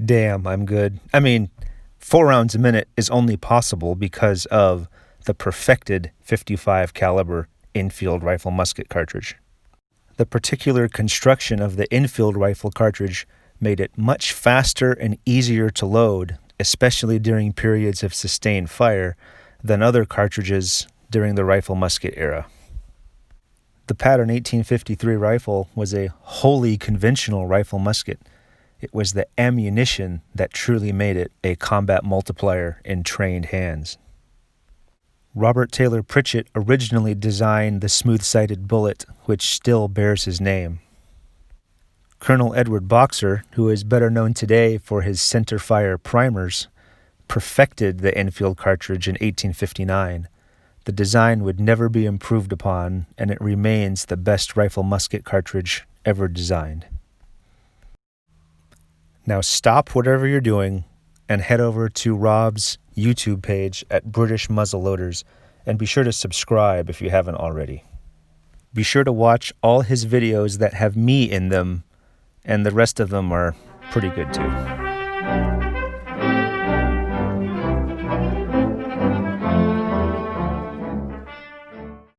Damn, I'm good. I mean, 4 rounds a minute is only possible because of the perfected 55 caliber Enfield rifle-musket cartridge. The particular construction of the Enfield rifle cartridge made it much faster and easier to load, especially during periods of sustained fire, than other cartridges during the rifle-musket era. The pattern 1853 rifle was a wholly conventional rifle-musket. It was the ammunition that truly made it a combat multiplier in trained hands. Robert Taylor Pritchett originally designed the smooth-sighted bullet, which still bears his name. Colonel Edward Boxer, who is better known today for his center-fire primers, perfected the Enfield cartridge in 1859. The design would never be improved upon, and it remains the best rifle-musket cartridge ever designed. Now stop whatever you're doing and head over to Rob's YouTube page at British Muzzleloaders, and be sure to subscribe if you haven't already. Be sure to watch all his videos that have me in them, and the rest of them are pretty good too.